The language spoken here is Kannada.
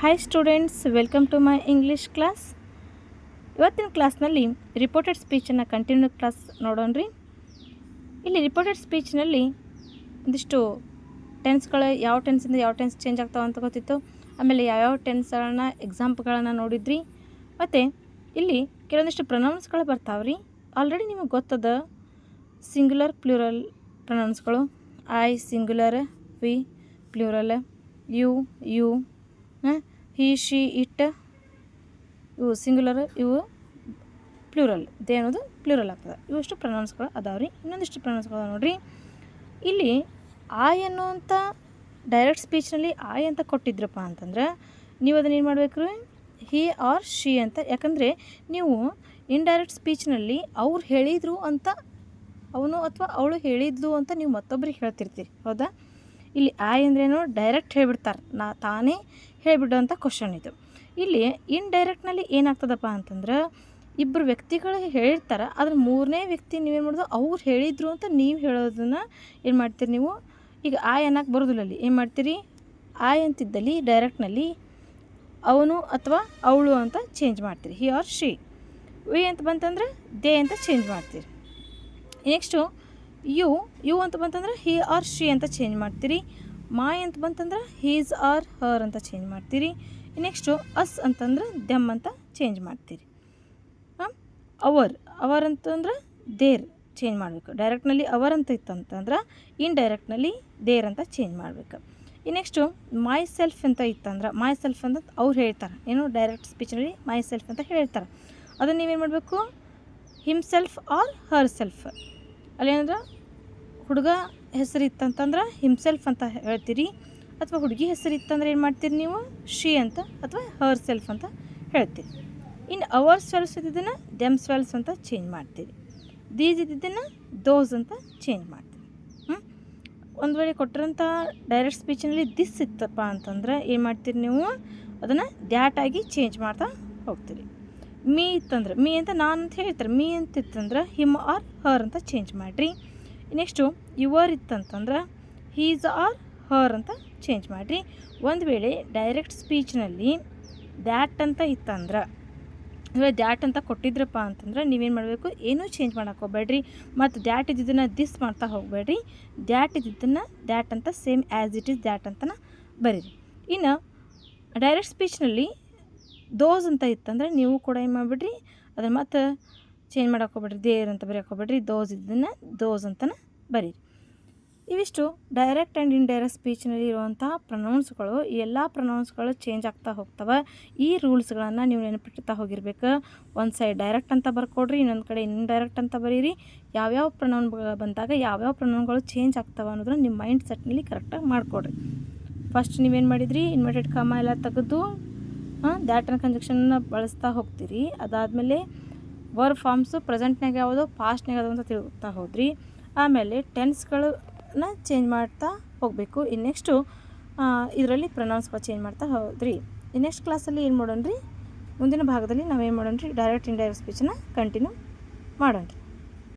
Hi students, welcome to my English class. ಇವತ್ತಿನ ಕ್ಲಾಸ್ನಲ್ಲಿ ರಿಪೋರ್ಟೆಡ್ ಸ್ಪೀಚನ್ನು ಕಂಟಿನ್ಯೂ ಕ್ಲಾಸ್ ನೋಡೋಣ್ರಿ. ಇಲ್ಲಿ ರಿಪೋರ್ಟೆಡ್ ಸ್ಪೀಚ್ನಲ್ಲಿ ಒಂದಿಷ್ಟು ಟೆನ್ಸ್ಗಳು ಯಾವ ಟೆನ್ಸಿಂದ ಯಾವ ಟೆನ್ಸ್ ಚೇಂಜ್ ಆಗ್ತಾವೆ ಅಂತ ಗೊತ್ತಿತ್ತು. ಆಮೇಲೆ ಯಾವ್ಯಾವ ಟೆನ್ಸ್ಗಳನ್ನ ಎಕ್ಸಾಂಪಲ್ಗಳನ್ನು ನೋಡಿದ್ರಿ. ಮತ್ತು ಇಲ್ಲಿ ಕೆಲವೊಂದಿಷ್ಟು ಪ್ರೊನೌನ್ಸ್ಗಳು ಬರ್ತಾವೆ ರೀ. ಆಲ್ರೆಡಿ ನಿಮಗೆ ಗೊತ್ತದ ಸಿಂಗ್ಯುಲರ್ ಪ್ಲೂರಲ್ ಪ್ರೊನೌನ್ಸ್ಗಳು. I singular, we plural, you he she it ಇವು ಸಿಂಗ್ಯುಲರ್, ಇವು ಪ್ಲೂರಲ್, ದೇ ಅನ್ನೋದು ಪ್ಲೂರಲ್ ಆಗ್ತದೆ. ಇವಷ್ಟು ಪ್ರೊನೌನ್ಸ್ಗಳು ಅದಾವೆ ರೀ. ಇನ್ನೊಂದಿಷ್ಟು ಪ್ರೊನೌನ್ಸ್ಗಳು ನೋಡಿರಿ. ಇಲ್ಲಿ ಆಯ್ ಅನ್ನೋವಂಥ ಡೈರೆಕ್ಟ್ ಸ್ಪೀಚ್ನಲ್ಲಿ ಆಯ್ ಅಂತ ಕೊಟ್ಟಿದ್ರಪ್ಪ ಅಂತಂದ್ರೆ ನೀವು ಅದನ್ನ ಏನು ಮಾಡಬೇಕು ರೀ, ಹಿ ಆರ್ ಶಿ ಅಂತ. ಯಾಕಂದರೆ ನೀವು ಇಂಡೈರೆಕ್ಟ್ ಸ್ಪೀಚ್ನಲ್ಲಿ ಅವ್ರು ಹೇಳಿದರು ಅಂತ, ಅವನು ಅಥವಾ ಅವಳು ಹೇಳಿದ್ಲು ಅಂತ ನೀವು ಮತ್ತೊಬ್ಬರಿಗೆ ಹೇಳ್ತಿರ್ತೀರಿ, ಹೌದಾ? ಇಲ್ಲಿ ಆಯ್ ಅಂದ್ರೇನು, ಡೈರೆಕ್ಟ್ ಹೇಳಿಬಿಡ್ತಾರೆ, ತಾನೇ ಹೇಳಿಬಿಡೋಂಥ ಕ್ವಶನ್ ಇದು. ಇಲ್ಲಿ ಇನ್ಡೈರೆಕ್ಟ್ನಲ್ಲಿ ಏನಾಗ್ತದಪ್ಪ ಅಂತಂದ್ರೆ ಇಬ್ಬರು ವ್ಯಕ್ತಿಗಳಿಗೆ ಹೇಳಿರ್ತಾರೆ, ಅದ್ರ ಮೂರನೇ ವ್ಯಕ್ತಿ ನೀವೇನು ಮಾಡೋದು, ಅವ್ರು ಹೇಳಿದರು ಅಂತ ನೀವು ಹೇಳೋದನ್ನು ಏನು ಮಾಡ್ತೀರಿ ನೀವು. ಈಗ ಆಯ್ ಅನ್ನಕ್ಕೆ ಬರೋದಿಲ್ಲ, ಅಲ್ಲಿ ಏನು ಮಾಡ್ತೀರಿ, ಆಯ್ ಅಂತಿದ್ದಲ್ಲಿ ಡೈರೆಕ್ಟ್ನಲ್ಲಿ ಅವನು ಅಥವಾ ಅವಳು ಅಂತ ಚೇಂಜ್ ಮಾಡ್ತೀರಿ, ಹಿ ಆರ್ ಶಿ. ವಿ ಅಂತ ಬಂತಂದ್ರೆ ದೇ ಅಂತ ಚೇಂಜ್ ಮಾಡ್ತೀರಿ. ನೆಕ್ಸ್ಟು ಯು ಅಂತ ಬಂತಂದ್ರೆ ಹಿ ಆರ್ ಶಿ ಅಂತ ಚೇಂಜ್ ಮಾಡ್ತೀರಿ. ಮಾಯ್ ಅಂತ ಬಂತಂದ್ರೆ ಹೀಸ್ ಆರ್ ಹರ್ ಅಂತ ಚೇಂಜ್ ಮಾಡ್ತೀರಿ. ನೆಕ್ಸ್ಟು ಅಸ್ ಅಂತಂದ್ರೆ ದೆಮ್ ಅಂತ ಚೇಂಜ್ ಮಾಡ್ತೀರಿ. ಅವರ್ ಅಂತಂದ್ರೆ ದೇರ್ ಚೇಂಜ್ ಮಾಡಬೇಕು. ಡೈರೆಕ್ಟ್ನಲ್ಲಿ ಅವರ್ ಅಂತ ಇತ್ತಂತಂದ್ರೆ ಇನ್ಡೈರೆಕ್ಟ್ನಲ್ಲಿ ದೇರ್ ಅಂತ ಚೇಂಜ್ ಮಾಡಬೇಕು. ನೆಕ್ಸ್ಟು ಮೈ ಸೆಲ್ಫ್ ಅಂತ ಇತ್ತಂದ್ರೆ ಮೈ ಸೆಲ್ಫ್ ಅಂತ ಅವ್ರು ಹೇಳ್ತಾರೆ, ಏನು ಡೈರೆಕ್ಟ್ ಸ್ಪೀಚ್ನಲ್ಲಿ ಮೈ ಸೆಲ್ಫ್ ಅಂತ ಹೇಳ್ತಾರೆ. ಅದನ್ನು ನೀವೇನು ಮಾಡಬೇಕು, himself or herself. ಅಲ್ಲೇನಂದ್ರೆ ಹುಡುಗ ಹೆಸರು ಇತ್ತಂತಂದ್ರೆ ಹಿಮ್ಸೆಲ್ಫ್ ಅಂತ ಹೇಳ್ತೀರಿ, ಅಥವಾ ಹುಡುಗಿ ಹೆಸರು ಇತ್ತಂದ್ರೆ ಏನು ಮಾಡ್ತೀರಿ ನೀವು, ಶಿ ಅಂತ ಅಥವಾ ಹರ್ ಸೆಲ್ಫ್ ಅಂತ ಹೇಳ್ತೀರಿ. ಇನ್ನು ಅವರ್ ಸೆಲ್ಫ್ ಇದ್ದಿದ್ದನ್ನು ದೆಮ್ ಸೆಲ್ಫ್ ಅಂತ ಚೇಂಜ್ ಮಾಡ್ತೀರಿ. ದೀಸ್ ಇದ್ದಿದ್ದನ್ನು ದೋಸ್ ಅಂತ ಚೇಂಜ್ ಮಾಡ್ತೀರಿ. ಒಂದು ವೇಳೆ ಕೊಟ್ಟಿರೋಂಥ ಡೈರೆಕ್ಟ್ ಸ್ಪೀಚ್ನಲ್ಲಿ ದಿಸ್ ಇತ್ತಪ್ಪ ಅಂತಂದ್ರೆ ಏನು ಮಾಡ್ತೀರಿ ನೀವು, ಅದನ್ನು ದ್ಯಾಟ್ ಆಗಿ ಚೇಂಜ್ ಮಾಡ್ತಾ ಹೋಗ್ತೀರಿ. ಮೀ ಇತ್ತಂದ್ರೆ ಮೀ ಅಂತ ನಾನು ಅಂತ ಹೇಳ್ತಾರೆ, ಮೀ ಅಂತ ಇತ್ತಂದ್ರೆ ಹಿಮ್ ಆರ್ ಹರ್ ಅಂತ ಚೇಂಜ್ ಮಾಡಿರಿ. ನೆಕ್ಸ್ಟು ಯುವರ್ ಇತ್ತಂತಂದ್ರೆ ಹೀಸ್ ಆರ್ ಹರ್ ಅಂತ ಚೇಂಜ್ ಮಾಡಿರಿ. ಒಂದು ವೇಳೆ ಡೈರೆಕ್ಟ್ ಸ್ಪೀಚ್ನಲ್ಲಿ ದ್ಯಾಟ್ ಅಂತ ಇತ್ತಂದ್ರೆ, ಇವಾಗ ದ್ಯಾಟ್ ಅಂತ ಕೊಟ್ಟಿದ್ರಪ್ಪ ಅಂತಂದ್ರೆ ನೀವೇನು ಮಾಡಬೇಕು, ಏನೂ ಚೇಂಜ್ ಮಾಡೋಕ್ಕೆ ಹೋಗ್ಬೇಡ್ರಿ. ಮತ್ತು ದ್ಯಾಟ್ ಇದ್ದಿದ್ದನ್ನು ದಿಸ್ ಮಾಡ್ತಾ ಹೋಗಬೇಡ್ರಿ. ದ್ಯಾಟ್ ಇದ್ದಿದ್ದನ್ನು ದ್ಯಾಟ್ ಅಂತ same as it is that ಅಂತನ ಬರೀರಿ. ಇನ್ನು ಡೈರೆಕ್ಟ್ ಸ್ಪೀಚ್ನಲ್ಲಿ ದೋಸ್ ಅಂತ ಇತ್ತಂದ್ರೆ ನೀವು ಕೂಡ ಏನು ಮಾಡಿಬಿಡ್ರಿ, ಅದನ್ನು ಮತ್ತು ಚೇಂಜ್ ಮಾಡೋಕೆ ಹೋಗ್ಬೇಡ್ರಿ, ದೇರ್ ಅಂತ ಬರೆಯೋಕೆ ಹೋಗ್ಬೇಡ್ರಿ. ದೋಸ್ ಇದನ್ನು ದೋಸ್ ಅಂತಲೇ ಬರೀರಿ. ಇವಿಷ್ಟು ಡೈರೆಕ್ಟ್ ಆ್ಯಂಡ್ ಇಂಡೈರೆಕ್ಟ್ ಸ್ಪೀಚ್ನಲ್ಲಿ ಇರುವಂಥ ಪ್ರೊನೌನ್ಸ್ಗಳು. ಈ ಎಲ್ಲ ಪ್ರೊನೌನ್ಸ್ಗಳು ಚೇಂಜ್ ಆಗ್ತಾ ಹೋಗ್ತವೆ. ಈ ರೂಲ್ಸ್ಗಳನ್ನು ನೀವು ನೆನಪಿಡ್ತಾ ಹೋಗಿರ್ಬೇಕು. ಒಂದು ಸೈಡ್ ಡೈರೆಕ್ಟ್ ಅಂತ ಬರ್ಕೊಡ್ರಿ, ಇನ್ನೊಂದು ಕಡೆ ಇಂಡೈರೆಕ್ಟ್ ಅಂತ ಬರೀರಿ. ಯಾವ್ಯಾವ ಪ್ರೊನೌನ್ ಬಂದಾಗ ಯಾವ್ಯಾವ ಪ್ರೊನೌನ್ಗಳು ಚೇಂಜ್ ಆಗ್ತವೆ ಅನ್ನೋದನ್ನ ನಿಮ್ಮ ಮೈಂಡ್ ಸೆಟ್ನಲ್ಲಿ ಕರೆಕ್ಟಾಗಿ ಮಾಡಿಕೊಡ್ರಿ. ಫಸ್ಟ್ ನೀವೇನು ಮಾಡಿದ್ರಿ, ಇನ್ವರ್ಟೆಡ್ ಕಾಮ ಎಲ್ಲ ತೆಗೆದು ದ್ಯಾಟ್ ಆ್ಯಂಡ್ ಕಂಜಕ್ಷನ್ನ ಬಳಸ್ತಾ ಹೋಗ್ತೀರಿ. ಅದಾದಮೇಲೆ ವರ್ಬ್ ಫಾರ್ಮ್ಸು ಪ್ರೆಸೆಂಟ್ನಾಗ ಯಾವುದು, ಪಾಸ್ಟ್ನಾಗ ಯಾವುದು ಅಂತ ತಿಳ್ತಾ ಹೋದ್ರಿ. ಆಮೇಲೆ ಟೆನ್ಸ್ಗಳನ್ನ ಚೇಂಜ್ ಮಾಡ್ತಾ ಹೋಗಬೇಕು. ಇನ್ನು ನೆಕ್ಸ್ಟು ಇದರಲ್ಲಿ ಪ್ರೊನೌನ್ಸ್ಗಳು ಚೇಂಜ್ ಮಾಡ್ತಾ ಹೋದ್ರಿ. ಈ ನೆಕ್ಸ್ಟ್ ಕ್ಲಾಸಲ್ಲಿ ಏನು ಮಾಡೋಣ ರೀ, ಮುಂದಿನ ಭಾಗದಲ್ಲಿ ನಾವೇನು ಮಾಡೋಣ ರೀ, ಡೈರೆಕ್ಟ್ ಇಂಡೈರೆಕ್ಟ್ ಸ್ಪೀಚನ್ನ ಕಂಟಿನ್ಯೂ ಮಾಡೋಣ ರೀ.